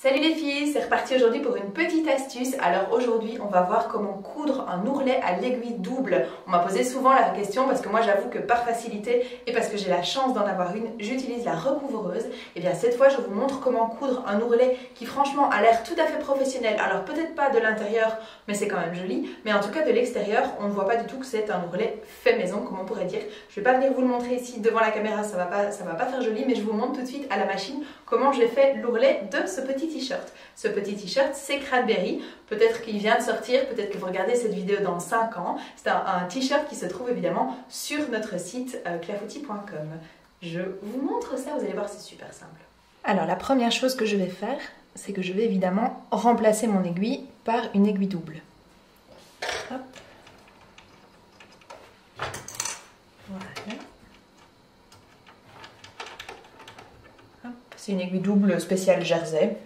Salut les filles, c'est reparti aujourd'hui pour une petite astuce. Alors aujourd'hui on va voir comment coudre un ourlet à l'aiguille double. On m'a posé souvent la question parce que moi j'avoue que par facilité et parce que j'ai la chance d'en avoir une, j'utilise la recouvreuse. Et bien cette fois je vous montre comment coudre un ourlet qui franchement a l'air tout à fait professionnel. Alors peut-être pas de l'intérieur mais c'est quand même joli, mais en tout cas de l'extérieur on ne voit pas du tout que c'est un ourlet fait maison comme on pourrait dire. Je vais pas venir vous le montrer ici devant la caméra, ça va pas faire joli, mais je vous montre tout de suite à la machine comment j'ai fait l'ourlet de ce petit t-shirt. Ce petit t-shirt, c'est Cranberry. Peut-être qu'il vient de sortir, peut-être que vous regardez cette vidéo dans 5 ans. C'est un t-shirt qui se trouve évidemment sur notre site clafoutis.com. Je vous montre ça, vous allez voir, c'est super simple. Alors la première chose que je vais faire, c'est que je vais évidemment remplacer mon aiguille par une aiguille double. Hop. Voilà. C'est une aiguille double spéciale Jersey.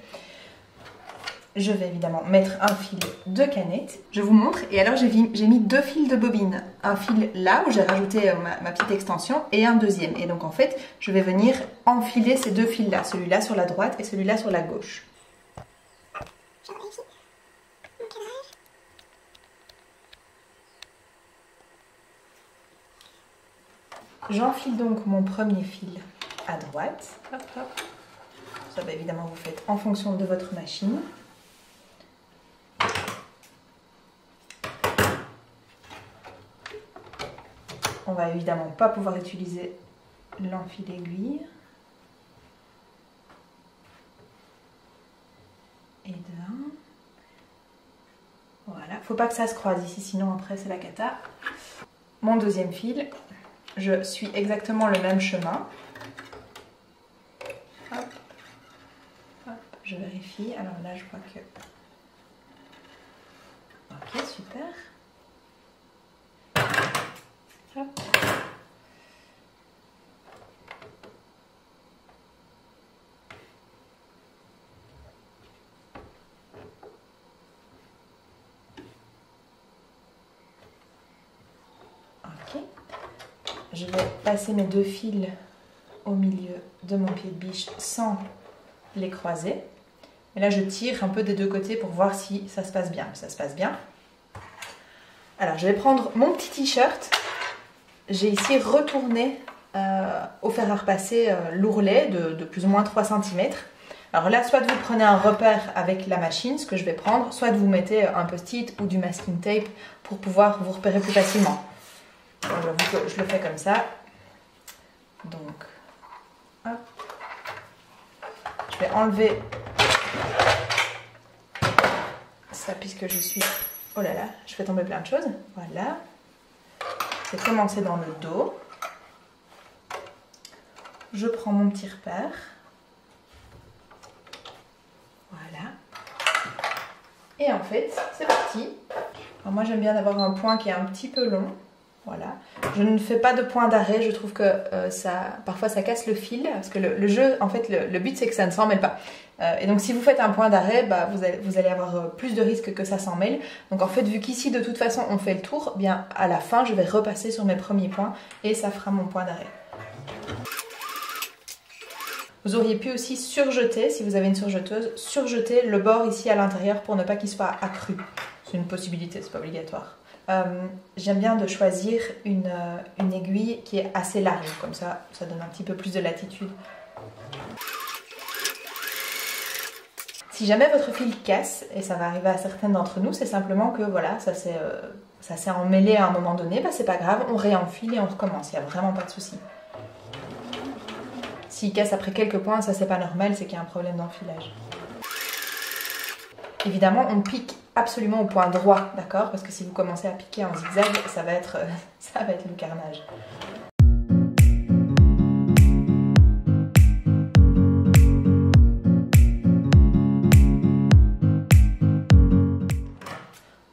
Je vais évidemment mettre un fil de canette. Je vous montre. Et alors j'ai mis 2 fils de bobine. Un fil là où j'ai rajouté ma petite extension et un deuxième. Et donc en fait, je vais venir enfiler ces 2 fils là. Celui-là sur la droite et celui-là sur la gauche. J'enfile donc mon premier fil à droite. Hop, hop. Ça va évidemment vous faites en fonction de votre machine. On va évidemment pas pouvoir utiliser l'enfil aiguille. Et d'un. Voilà, faut pas que ça se croise ici, sinon après c'est la cata. Mon deuxième fil, je suis exactement le même chemin. Hop. Hop, je vérifie. Alors là, je crois que... Ok, super. Hop. Ok. Je vais passer mes 2 fils au milieu de mon pied de biche sans les croiser. Et là, je tire un peu des deux côtés pour voir si ça se passe bien. Ça se passe bien. Alors, je vais prendre mon petit t-shirt. J'ai ici retourné au fer à repasser l'ourlet de plus ou moins 3 cm. Alors là, soit vous prenez un repère avec la machine, ce que je vais prendre, soit vous mettez un post-it ou du masking tape pour pouvoir vous repérer plus facilement. J'avoue que je le fais comme ça. Donc, hop. Je vais enlever ça puisque je suis... Oh là là, je fais tomber plein de choses. Voilà. Je vais commencer dans le dos. Je prends mon petit repère. Voilà. Et en fait, c'est parti. Alors moi, j'aime bien avoir un point qui est un petit peu long. Voilà. Je ne fais pas de point d'arrêt, je trouve que parfois ça casse le fil, parce que le jeu, en fait, le but c'est que ça ne s'en mêle pas. Et donc si vous faites un point d'arrêt, bah, vous allez avoir plus de risques que ça s'en mêle. Donc en fait, vu qu'ici de toute façon on fait le tour, bien à la fin je vais repasser sur mes premiers points et ça fera mon point d'arrêt. Vous auriez pu aussi surjeter, si vous avez une surjeteuse, surjeter le bord ici à l'intérieur pour ne pas qu'il soit accru. C'est une possibilité, c'est pas obligatoire. J'aime bien de choisir une aiguille qui est assez large, comme ça, ça donne un petit peu plus de latitude. Si jamais votre fil casse, et ça va arriver à certaines d'entre nous, c'est simplement que voilà, ça s'est emmêlé à un moment donné, bah, c'est pas grave, on réenfile et on recommence, il n'y a vraiment pas de souci. S'il casse après quelques points, ça c'est pas normal, c'est qu'il y a un problème d'enfilage. Évidemment, on pique absolument au point droit, d'accord? Parce que si vous commencez à piquer en zigzag, ça va être le carnage.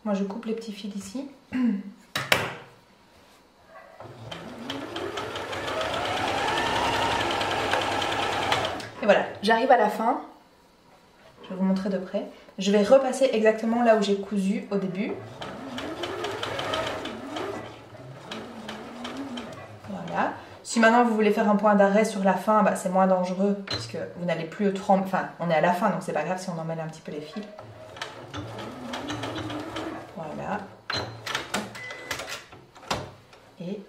Moi, je coupe les petits fils ici. Et voilà, j'arrive à la fin. Je vais vous montrer de près. Je vais repasser exactement là où j'ai cousu au début. Voilà. Si maintenant vous voulez faire un point d'arrêt sur la fin, bah, c'est moins dangereux puisque vous n'allez plus trembler. Enfin, on est à la fin donc c'est pas grave si on emmêle un petit peu les fils. Voilà. Et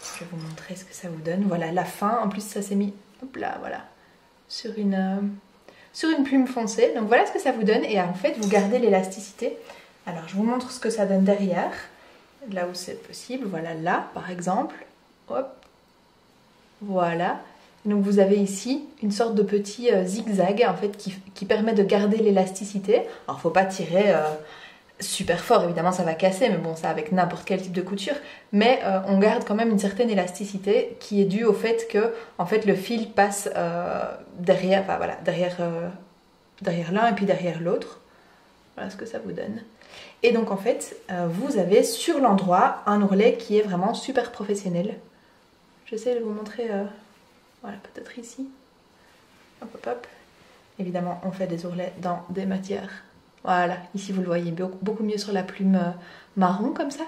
je vais vous montrer ce que ça vous donne. Voilà la fin. En plus ça s'est mis, hop là, voilà, sur une plume foncée. Donc voilà ce que ça vous donne et en fait vous gardez l'élasticité. Alors je vous montre ce que ça donne derrière, là où c'est possible. Voilà là par exemple. Hop, voilà. Donc vous avez ici une sorte de petit zigzag en fait qui permet de garder l'élasticité. Alors faut pas tirer super fort, évidemment ça va casser, mais bon ça avec n'importe quel type de couture. Mais on garde quand même une certaine élasticité qui est due au fait que en fait le fil passe derrière, enfin, voilà, derrière l'un et puis derrière l'autre. Voilà ce que ça vous donne. Et donc en fait vous avez sur l'endroit un ourlet qui est vraiment super professionnel. J'essaie de vous montrer, voilà, peut-être ici. Hop, hop, hop. Évidemment, on fait des ourlets dans des matières. Voilà, ici vous le voyez beaucoup mieux sur la plume marron comme ça.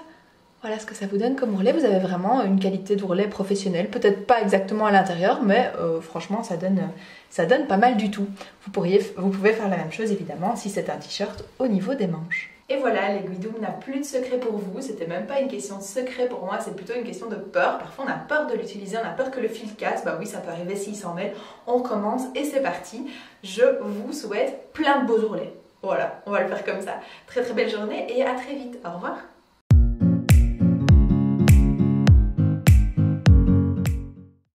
Voilà ce que ça vous donne comme ourlet. Vous avez vraiment une qualité d'ourlet professionnel. Peut-être pas exactement à l'intérieur, mais franchement, ça donne pas mal du tout. Vous pouvez faire la même chose, évidemment, si c'est un t-shirt au niveau des manches. Et voilà, l'aiguille double n'a plus de secret pour vous. C'était même pas une question de secret pour moi, c'est plutôt une question de peur. Parfois on a peur de l'utiliser, on a peur que le fil casse. Bah oui, ça peut arriver s'il s'en mêle. On recommence et c'est parti. Je vous souhaite plein de beaux ourlets. Voilà, on va le faire comme ça. Très très belle journée et à très vite. Au revoir.